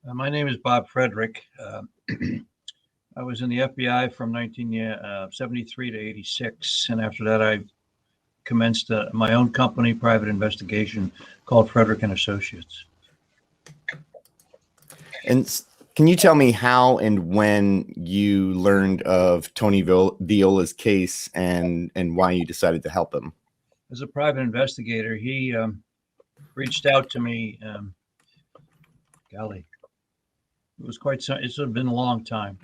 My name is Bob Friedrick. I was in the FBI from 1973 to 86, and after that, I commenced my own company, private investigation, called Friedrick and Associates. And can you tell me how and when you learned of Tony Viola's case and why you decided to help him? As a private investigator, he reached out to me. Golly, it was quite. It's been a long time.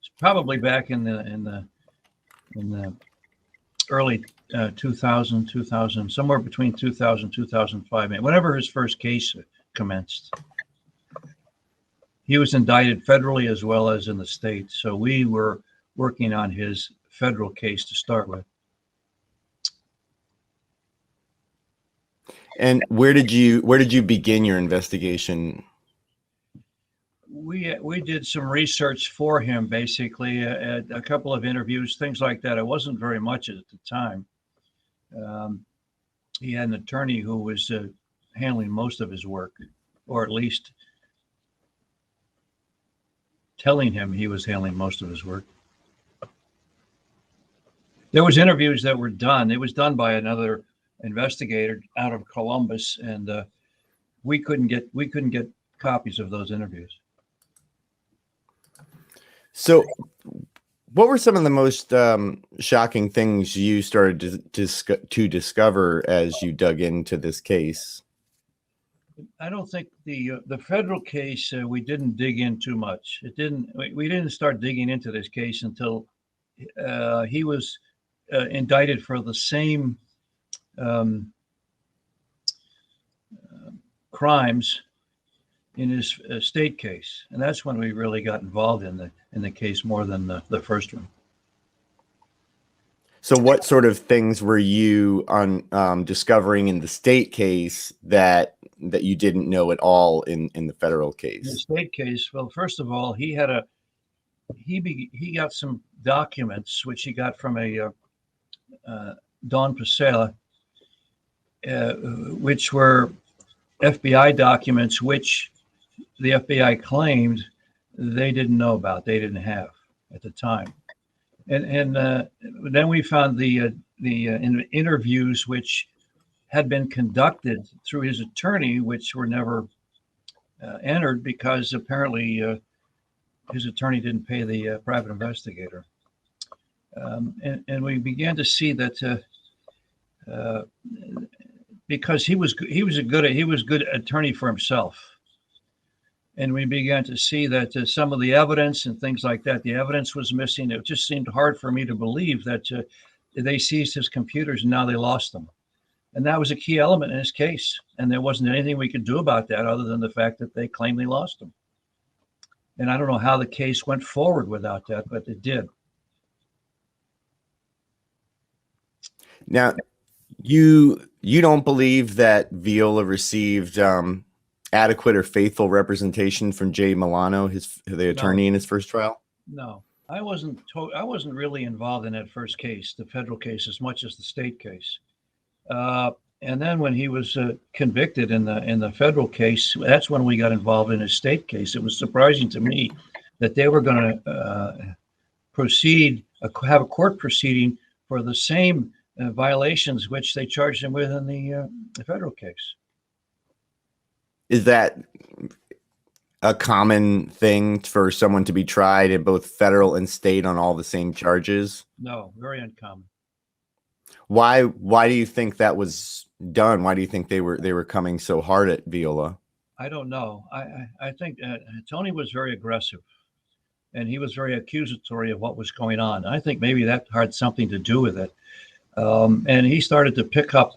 It's probably back in the early 2000, somewhere between 2000 2005. Whenever his first case commenced, he was indicted federally as well as in the state. So we were working on his federal case to start with. And where did you begin your investigation? We did some research for him, basically, a couple of interviews, things like that. It wasn't very much at the time. He had an attorney who was handling most of his work, or at least telling him he was handling most of his work. There was interviews that were done. It was done by another investigator out of Columbus, and we couldn't get copies of those interviews. So what were some of the most shocking things you started to discover as you dug into this case? I don't think the federal case, we didn't dig in too much. We didn't start digging into this case until he was indicted for the same crimes in his state case, and that's when we really got involved in the case more than the first one. So what sort of things were you discovering in the state case that you didn't know at all in the federal case? In the state case, well, first of all, he got some documents which he got from a Don Pasella, which were FBI documents which the FBI claimed they didn't know about, they didn't have at the time. And then we found the interviews which had been conducted through his attorney, which were never entered because apparently his attorney didn't pay the private investigator. And we began to see that because he was good attorney for himself. And we began to see that some of the evidence and things like that, the evidence was missing. It just seemed hard for me to believe that they seized his computers and now they lost them. And that was a key element in his case. And there wasn't anything we could do about that other than the fact that they claimed they lost them. And I don't know how the case went forward without that, but it did. Now, you don't believe that Viola received adequate or faithful representation from Jay Milano, the attorney in his first trial? No, I wasn't really involved in that first case, the federal case, as much as the state case. And then when he was convicted in the federal case, that's when we got involved in his state case. It was surprising to me that they were going to have a court proceeding for the same violations which they charged him with in the federal case. Is that a common thing for someone to be tried in both federal and state on all the same charges? No, very uncommon. Why do you think that was done? Why do you think they were coming so hard at Viola? I don't know. I think Tony was very aggressive, and he was very accusatory of what was going on. I think maybe that had something to do with it. And he started to pick up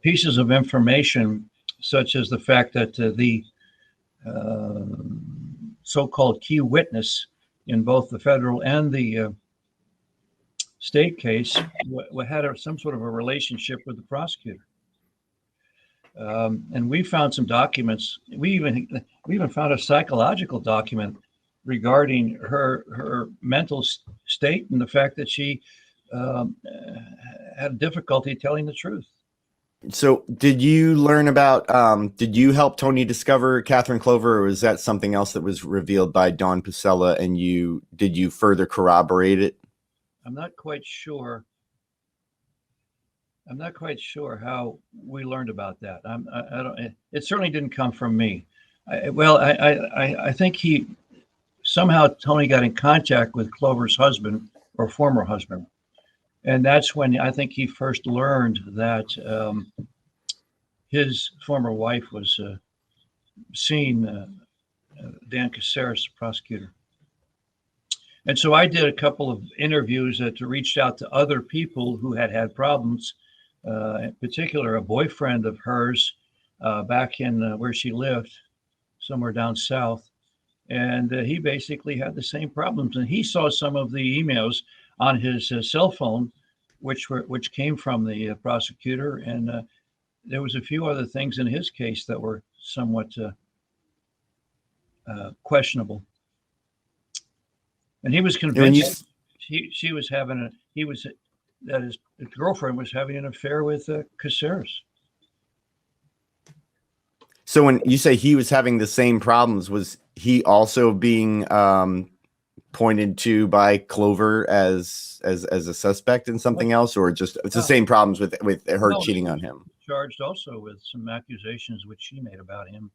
pieces of information, such as the fact that the so-called key witness in both the federal and the state case had some sort of a relationship with the prosecutor. And we found some documents. We even found a psychological document regarding her mental state and the fact that she had difficulty telling the truth. So did you learn about, did you help Tony discover Catherine Clover, or was that something else that was revealed by Don Pasella, and did you further corroborate it? I'm not quite sure. I'm not quite sure how we learned about that. I don't. It certainly didn't come from me. I think somehow Tony got in contact with Clover's husband or former husband, and that's when I think he first learned that his former wife was seeing Dan Kasaris, the prosecutor. And so I did a couple of interviews to reach out to other people who had problems, in particular a boyfriend of hers back in where she lived, somewhere down south. And he basically had the same problems. And he saw some of the emails on his cell phone, which came from the prosecutor. And there was a few other things in his case that were somewhat questionable. And he was convinced she was having that his girlfriend was having an affair with Kasaris. So when you say he was having the same problems, was he also being pointed to by Clover as a suspect in something else, or just it's the same problems with her cheating on him? Charged also with some accusations which she made about him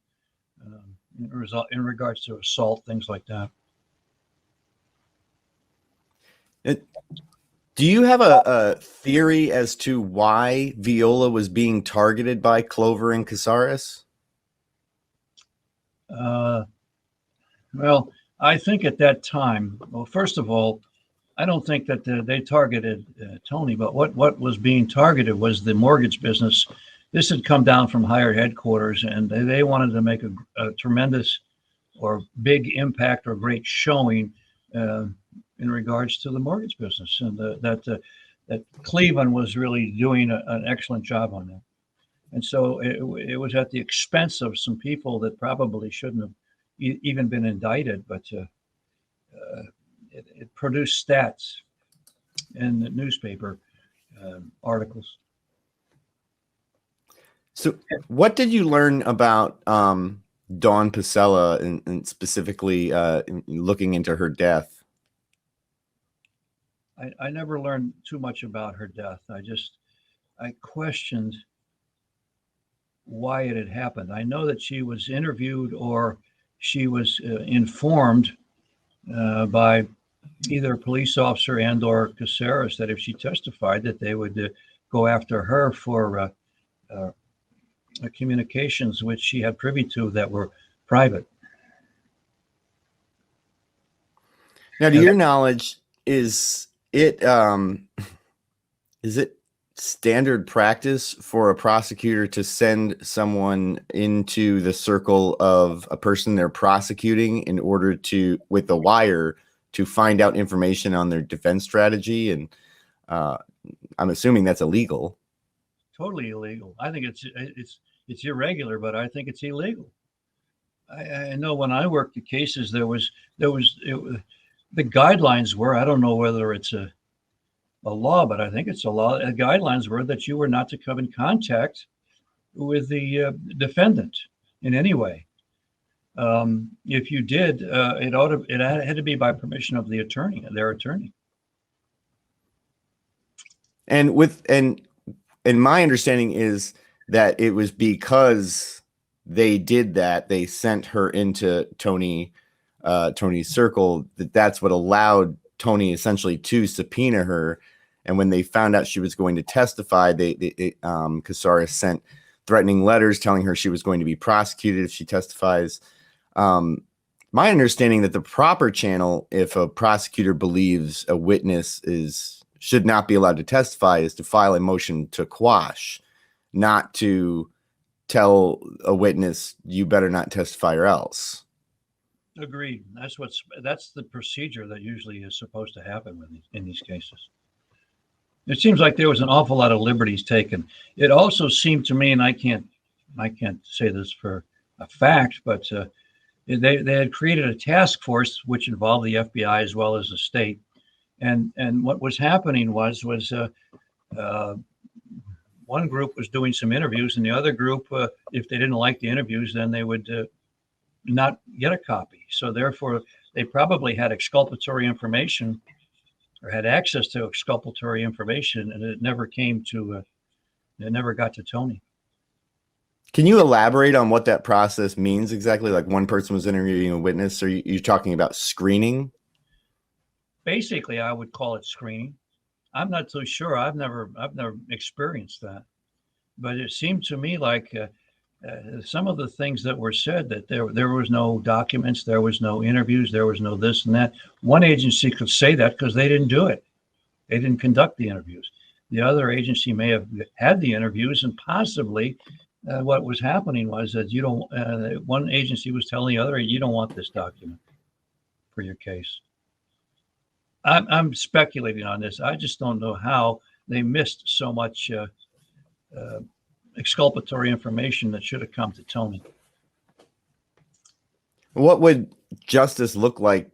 in regards to assault, things like that. Do you have a theory as to why Viola was being targeted by Clover and Kasaris? Well, I think at that time, first of all, I don't think that they targeted Tony, but what was being targeted was the mortgage business. This had come down from higher headquarters, and they wanted to make a tremendous or big impact or great showing in regards to the mortgage business, and that Cleveland was really doing an excellent job on that. And so it was at the expense of some people that probably shouldn't have even been indicted, but it produced stats in the newspaper articles. So what did you learn about Dawn Pasella and specifically looking into her death? I never learned too much about her death. I questioned why it had happened. I know that she was interviewed or she was informed by either a police officer and or Kasaris that if she testified that they would go after her for communications which she had privy to that were private. Now, to your knowledge, is it standard practice for a prosecutor to send someone into the circle of a person they're prosecuting in order to, with a wire, to find out information on their defense strategy? And I'm assuming that's illegal. Totally illegal. I think it's irregular, but I think it's illegal. I know when I worked the cases, there was the guidelines were, I don't know whether it's a law, but I think it's a law. The guidelines were that you were not to come in contact with the defendant in any way. If you did, it had to be by permission of their attorney. And my understanding is that it was because they did that, they sent her into Tony's circle, that's what allowed Tony essentially to subpoena her. And when they found out she was going to testify, Kasaris sent threatening letters telling her she was going to be prosecuted if she testifies. My understanding that the proper channel, if a prosecutor believes a witness should not be allowed to testify, is to file a motion to quash, not to tell a witness you better not testify or else. Agreed. That's the procedure that usually is supposed to happen in these cases. It seems like there was an awful lot of liberties taken. It also seemed to me, and I can't say this for a fact, but they had created a task force which involved the FBI as well as the state, and what was happening was one group was doing some interviews, and the other group, if they didn't like the interviews, then they would not get a copy. So therefore, they probably had exculpatory information or had access to exculpatory information, and it never came to, it never got to Tony. Can you elaborate on what that process means exactly? Like one person was interviewing a witness, or you're talking about screening? Basically, I would call it screening. I'm not so sure. I've never experienced that, but it seemed to me like some of the things that were said, that there was no documents, there was no interviews, there was no this and that. One agency could say that because they didn't do it. They didn't conduct the interviews. The other agency may have had the interviews, and possibly what was happening was that you don't. One agency was telling the other, you don't want this document for your case. I'm speculating on this. I just don't know how they missed so much exculpatory information that should have come to Tony. What would justice look like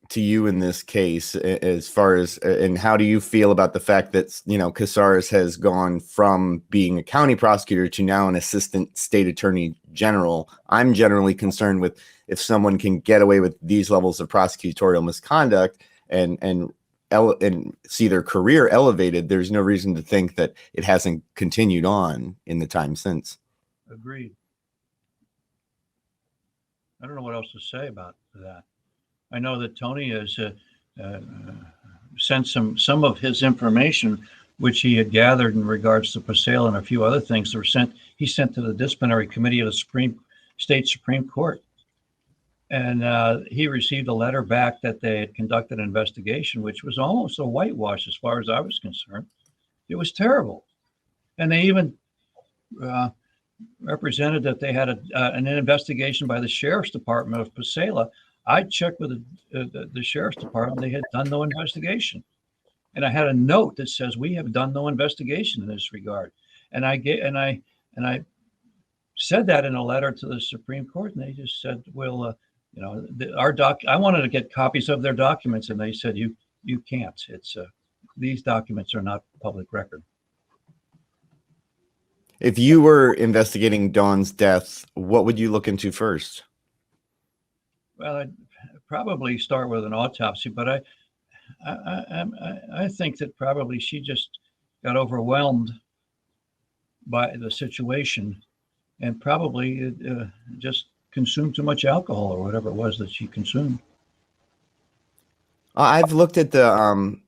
to you in this case, as far as, and how do you feel about the fact that, you know, Kasaris has gone from being a county prosecutor to now an assistant state attorney general? I'm generally concerned with if someone can get away with these levels of prosecutorial misconduct and see their career elevated, there's no reason to think that it hasn't continued on in the time since. Agreed. I don't know what else to say about that. I know that Tony has sent some of his information, which he had gathered in regards to Pasela and a few other things that were sent. He sent to the disciplinary committee of the state Supreme Court. And he received a letter back that they had conducted an investigation, which was almost a whitewash as far as I was concerned. It was terrible. And they even represented that they had an investigation by the sheriff's department of Pasela. I checked with the sheriff's department. They had done no investigation. And I had a note that says, we have done no investigation in this regard. And I said that in a letter to the Supreme Court, and they just said, well, you know, I wanted to get copies of their documents, and they said, you can't. It's these documents are not public record. If you were investigating Dawn's death, what would you look into first? Well, I'd probably start with an autopsy, but I think that probably she just got overwhelmed by the situation, and probably just consumed too much alcohol or whatever it was that she consumed. I've looked at the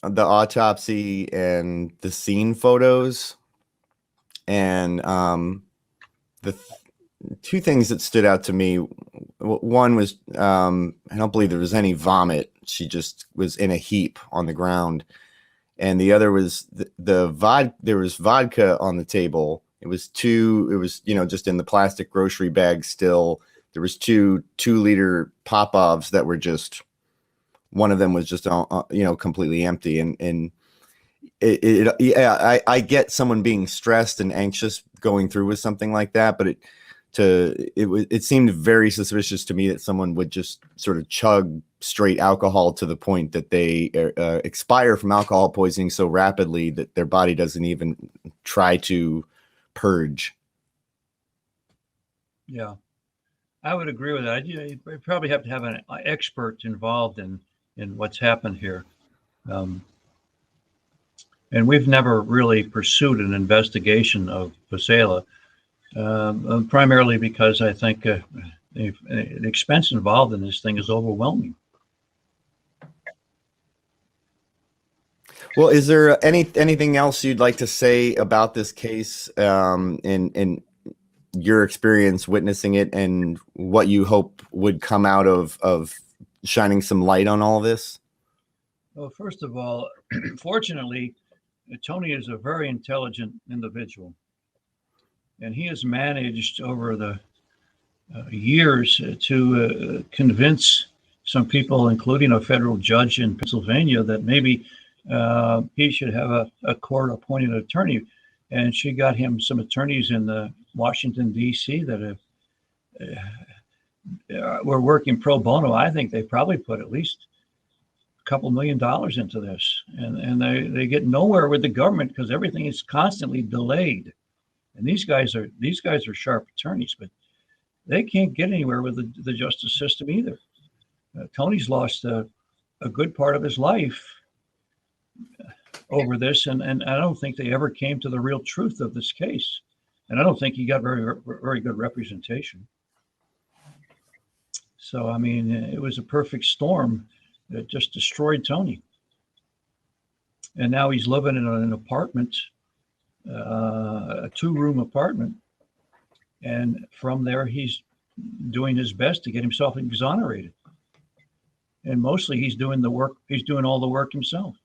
autopsy and the scene photos, and the two things that stood out to me. One was I don't believe there was any vomit. She just was in a heap on the ground. And the other was there was vodka on the table. It was, you know, just in the plastic grocery bag still. There was two 2-liter Popovs that were just, one of them was just, you know, completely empty. And I get someone being stressed and anxious going through with something like that, but it seemed very suspicious to me that someone would just sort of chug straight alcohol to the point that they expire from alcohol poisoning so rapidly that their body doesn't even try to purge. Yeah, I would agree with that. You probably have to have an expert involved in what's happened here. And we've never really pursued an investigation of Pasela, primarily because I think the expense involved in this thing is overwhelming. Well, is there anything else you'd like to say about this case, in your experience witnessing it, and what you hope would come out of shining some light on all this? Well, first of all, fortunately, Tony is a very intelligent individual, and he has managed over the years to convince some people, including a federal judge in Pennsylvania, that maybe he should have a court-appointed attorney. And she got him some attorneys in the Washington, D.C. that were working pro bono. I think they probably put at least couple $1 million into this, and they get nowhere with the government because everything is constantly delayed. And these guys are sharp attorneys, but they can't get anywhere with the justice system either. Tony's lost a good part of his life over this, and I don't think they ever came to the real truth of this case. And I don't think he got very good representation. So, I mean, it was a perfect storm that just destroyed Tony. And now he's living in an apartment, a 2-room apartment. And from there, he's doing his best to get himself exonerated. And mostly he's doing the work. He's doing all the work himself.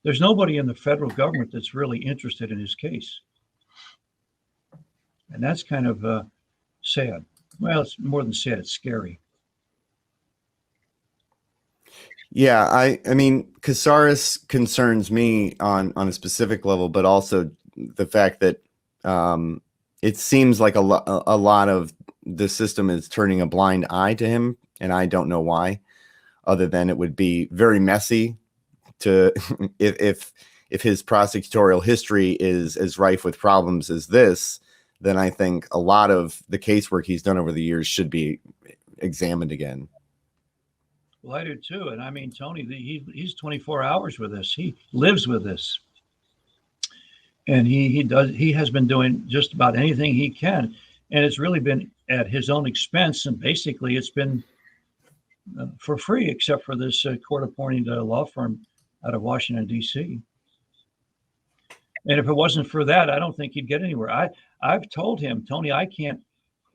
There's nobody in the federal government that's really interested in his case. And that's kind of sad. Well, it's more than sad, it's scary. Yeah, I mean, Kasaris concerns me on a specific level, but also the fact that it seems like a lot of the system is turning a blind eye to him, and I don't know why, other than it would be very messy to if his prosecutorial history is as rife with problems as this, then I think a lot of the casework he's done over the years should be examined again. Well, I do too. And I mean, Tony, he's 24 hours with this. He lives with this. And he has been doing just about anything he can. And it's really been at his own expense. And basically it's been for free, except for this court-appointed law firm out of Washington, D.C. And if it wasn't for that, I don't think he'd get anywhere. I've told him, Tony, I can't,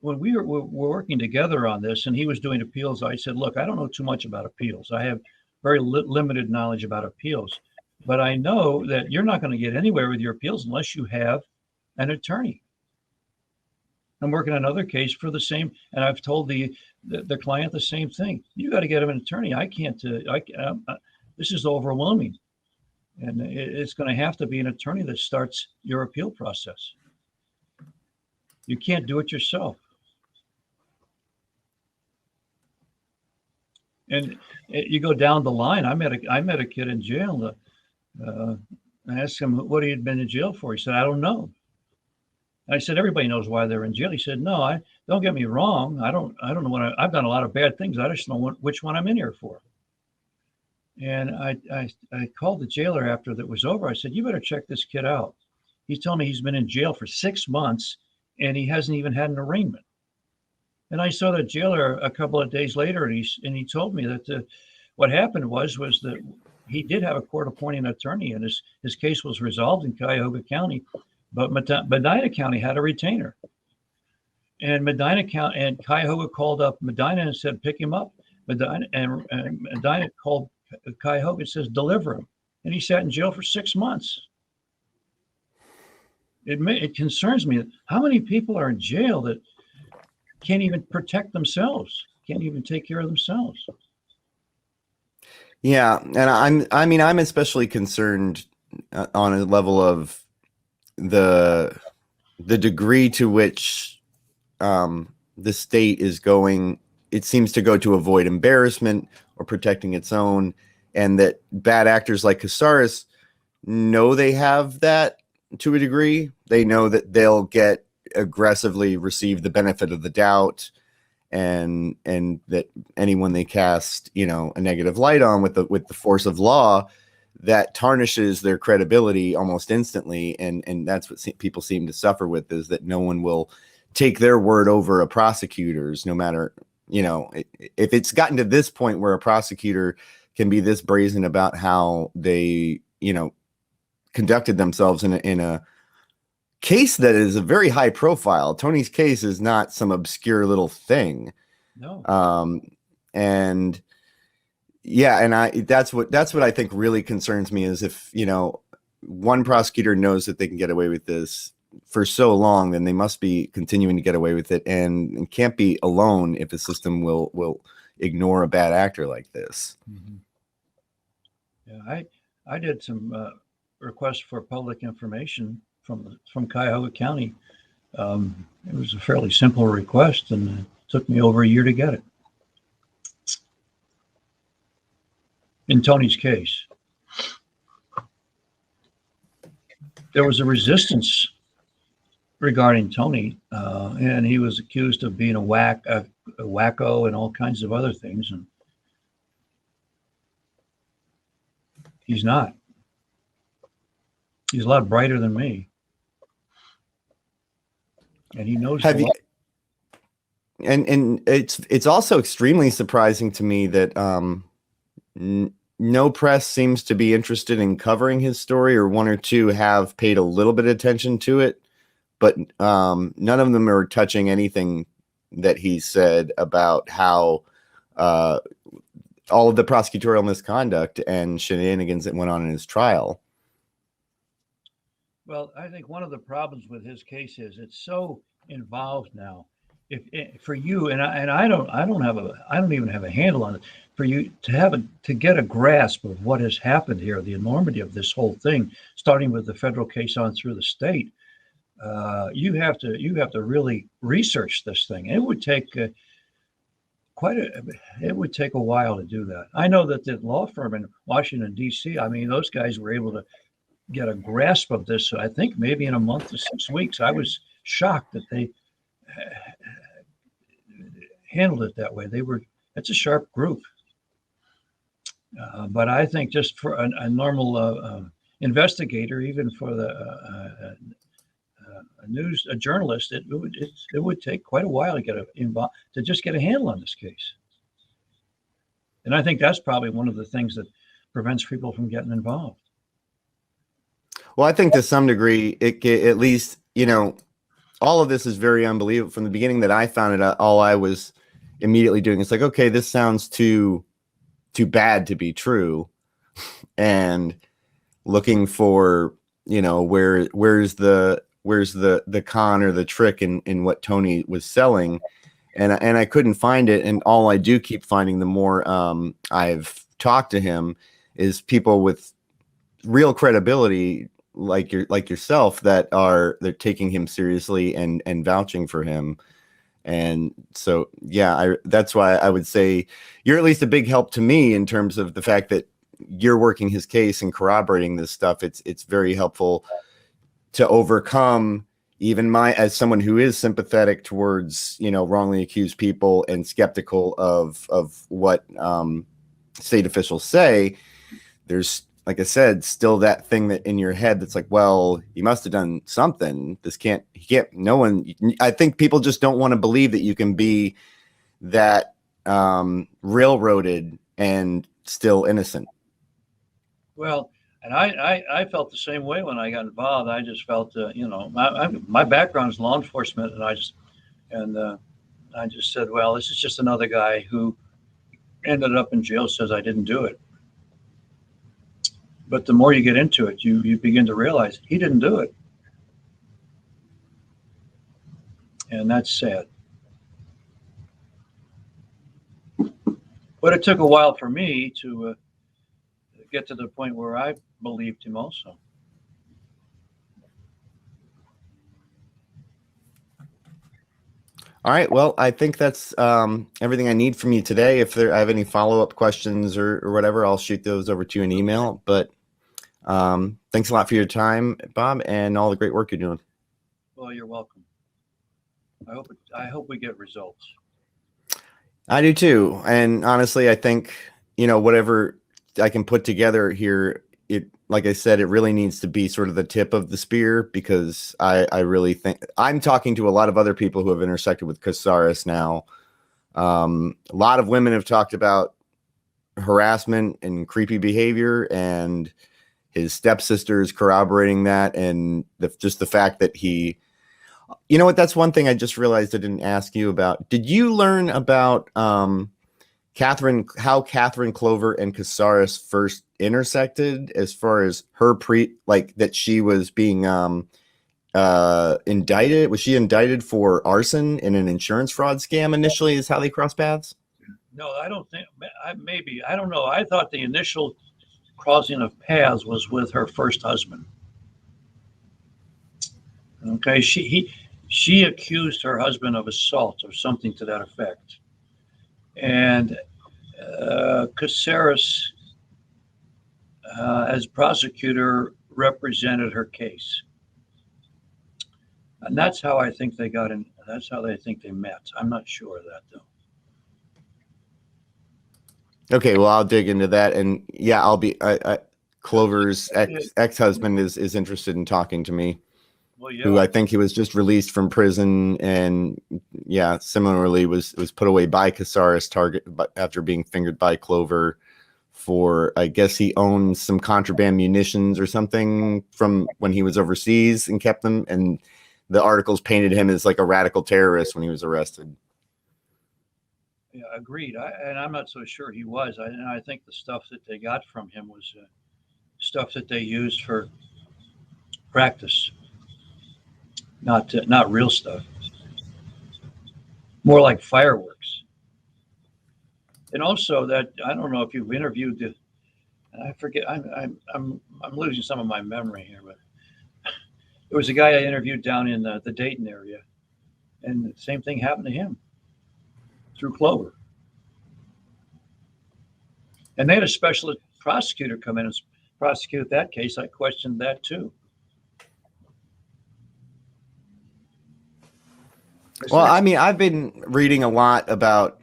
when we're working together on this and he was doing appeals, I said, look, I don't know too much about appeals. I have very limited knowledge about appeals, but I know that you're not going to get anywhere with your appeals unless you have an attorney. I'm working on another case for the same, and I've told the client the same thing. You got to get him an attorney. I can't, this is overwhelming. And it's going to have to be an attorney that starts your appeal process. You can't do it yourself. And you go down the line. I met a kid in jail. I asked him what he had been in jail for. He said, I don't know. I said, everybody knows why they're in jail. He said, no, don't get me wrong. I don't know I've done a lot of bad things. I just don't know which one I'm in here for. And I called the jailer after that was over. I said, you better check this kid out. He's telling me he's been in jail for 6 months and he hasn't even had an arraignment. And I saw the jailer a couple of days later, and he told me that what happened was that he did have a court-appointed attorney, and his case was resolved in Cuyahoga County, but Medina County had a retainer. And Medina County and Cuyahoga called up Medina and said, pick him up. Medina called Cuyahoga and says, deliver him. And he sat in jail for 6 months. It concerns me. How many people are in jail that can't even protect themselves, can't even take care of themselves? Yeah, and I'm especially concerned on a level of the degree to which the state is going. It seems to go to avoid embarrassment or protecting its own, and that bad actors like Kasaris know they have that to a degree. They know that they'll get aggressively receive the benefit of the doubt, and that anyone they cast, a negative light on with the force of law, that tarnishes their credibility almost instantly. And that's what people seem to suffer with, is that no one will take their word over a prosecutor's, no matter, if it's gotten to this point where a prosecutor can be this brazen about how they, conducted themselves in a case that is a very high profile. Tony's case is not some obscure little thing. No. And yeah, and that's what I think really concerns me, is if, one prosecutor knows that they can get away with this for so long, then they must be continuing to get away with it, and can't be alone if the system will ignore a bad actor like this. Mm-hmm. Yeah, I did some requests for public information from Cuyahoga County. It was a fairly simple request, and it took me over a year to get it. in Tony's case. There was a resistance regarding Tony, and he was accused of being a wacko and all kinds of other things, and he's not. He's a lot brighter than me, and he knows. Have you? And it's also extremely surprising to me that no press seems to be interested in covering his story, or one or two have paid a little bit of attention to it, but none of them are touching anything that he said about how all of the prosecutorial misconduct and shenanigans that went on in his trial. Well, I think one of the problems with his case is it's so involved now. If for you and I don't even have a handle on it. For you to get a grasp of what has happened here, the enormity of this whole thing, starting with the federal case on through the state, you have to really research this thing. It would take it would take a while to do that. I know that the law firm in Washington D.C. I mean, those guys were able to get a grasp of this. I think maybe in a month to 6 weeks. I was shocked that they handled it that way. It's a sharp group. But I think just for a normal investigator, even for a journalist, it would take quite a while to get involved, to just get a handle on this case. And I think that's probably one of the things that prevents people from getting involved. Well, I think to some degree, at least, all of this is very unbelievable. From the beginning that I found it, all I was immediately doing is like, okay, this sounds too bad to be true, and looking for, where's the con or the trick in what Tony was selling, and I couldn't find it. And all I do keep finding, the more I've talked to him, is people with real credibility, like yourself, they're taking him seriously and vouching for him. And so, yeah, that's why I would say you're at least a big help to me in terms of the fact that you're working his case and corroborating this stuff. It's very helpful to overcome even as someone who is sympathetic towards, wrongly accused people and skeptical of what state officials say. There's, like I said, still that thing that in your head that's like, well, he must have done something. I think people just don't want to believe that you can be that railroaded and still innocent. Well, and I felt the same way when I got involved. I just felt, my background is law enforcement, and I just said, well, this is just another guy who ended up in jail, says I didn't do it. But the more you get into it, you begin to realize he didn't do it. And that's sad. But it took a while for me to get to the point where I believed him also. All right. Well, I think that's everything I need from you today. If I have any follow-up questions or whatever, I'll shoot those over to you in email. But thanks a lot for your time, Bob, and all the great work you're doing. Well, you're welcome. I hope we get results. I do too. And honestly, I think, whatever I can put together here, like I said, it really needs to be sort of the tip of the spear, because I really think I'm talking to a lot of other people who have intersected with Kasaris now. A lot of women have talked about harassment and creepy behavior, and his stepsister is corroborating that. And just the fact that that's one thing I just realized I didn't ask you about. Did you learn about how Catherine Clover and Kasaris first intersected, as far as her that she was being indicted? Was she indicted for arson in an insurance fraud scam initially, is how they crossed paths? No, I don't think. Maybe, I don't know. I thought the initial crossing of paths was with her first husband. Okay, she accused her husband of assault or something to that effect, and Kasaris as prosecutor, represented her case. And that's how I think they got in. That's how they think they met. I'm not sure of that, though. Okay, well, I'll dig into that, and yeah, I'll be. Clover's ex-husband is interested in talking to me. Well, yeah. Who I think he was just released from prison, and yeah, similarly was put away by Kasaris after being fingered by Clover for, I guess he owns some contraband munitions or something from when he was overseas and kept them, and the articles painted him as like a radical terrorist when he was arrested. Yeah, agreed. And I'm not so sure he was. I think the stuff that they got from him was stuff that they used for practice. Not real stuff. More like fireworks. And also that, I don't know if you've interviewed I forget. I'm losing some of my memory here, but there was a guy I interviewed down in the Dayton area, and the same thing happened to him through Clover. And they had a special prosecutor come in and prosecute that case. I questioned that too. Well, I mean, I've been reading a lot about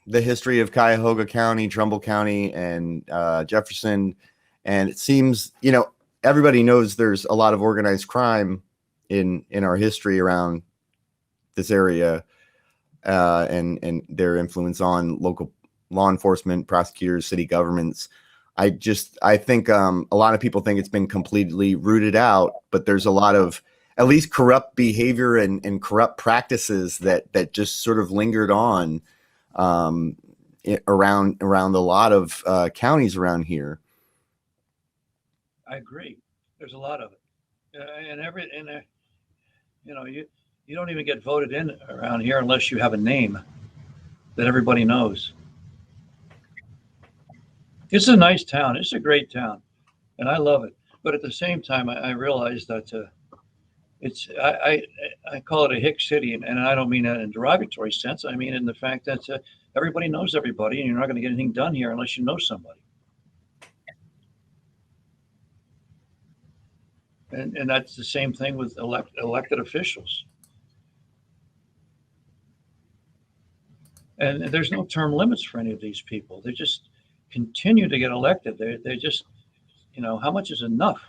the history of Cuyahoga County, Trumbull County, and Jefferson. And it seems, everybody knows there's a lot of organized crime in our history around this area, and their influence on local law enforcement, prosecutors, city governments. I think a lot of people think it's been completely rooted out, but there's a lot of at least corrupt behavior and corrupt practices that just sort of lingered on around a lot of counties around here. I agree. There's a lot of it, you don't even get voted in around here unless you have a name that everybody knows. It's a nice town. It's a great town, and I love it. But at the same time, I realize that I call it a hick city, and I don't mean that in a derogatory sense. I mean in the fact that everybody knows everybody, and you're not going to get anything done here unless you know somebody. And that's the same thing with elected officials. And there's no term limits for any of these people. They just continue to get elected. They just, how much is enough?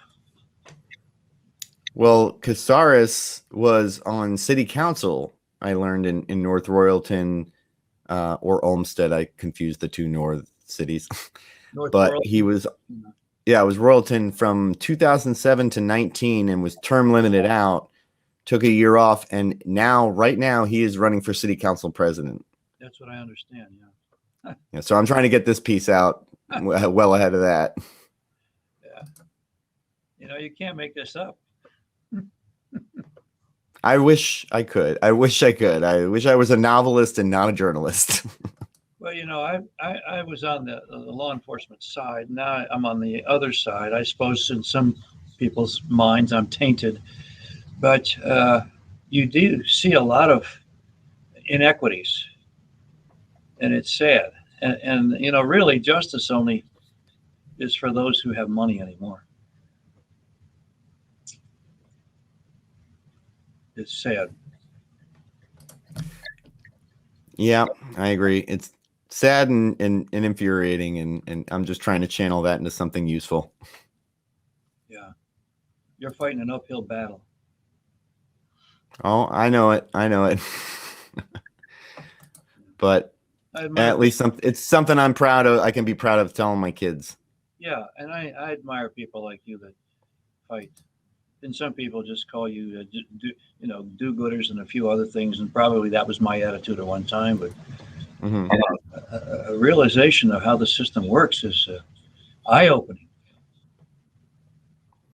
Well, Kasaris was on city council, I learned, in North Royalton or Olmsted. I confused the two north cities. But Royalton. He was, it was Royalton from 2007 to 19 and was term limited out, took a year off, and right now, he is running for city council president. That's what I understand, yeah. Yeah, so I'm trying to get this piece out well ahead of that. Yeah. You can't make this up. I wish I could. I wish I was a novelist and not a journalist. Well, I was on the law enforcement side. Now I'm on the other side. I suppose in some people's minds I'm tainted. But you do see a lot of inequities. And it's sad. And really, justice only is for those who have money anymore. It's sad. Yeah, I agree. It's sad and infuriating, and I'm just trying to channel that into something useful. Yeah. You're fighting an uphill battle. Oh, I know it. But at least it's something I'm proud of. I can be proud of telling my kids. Yeah, and I admire people like you that fight. And some people just call you, do-gooders and a few other things. And probably that was my attitude at one time. But a realization of how the system works is eye-opening.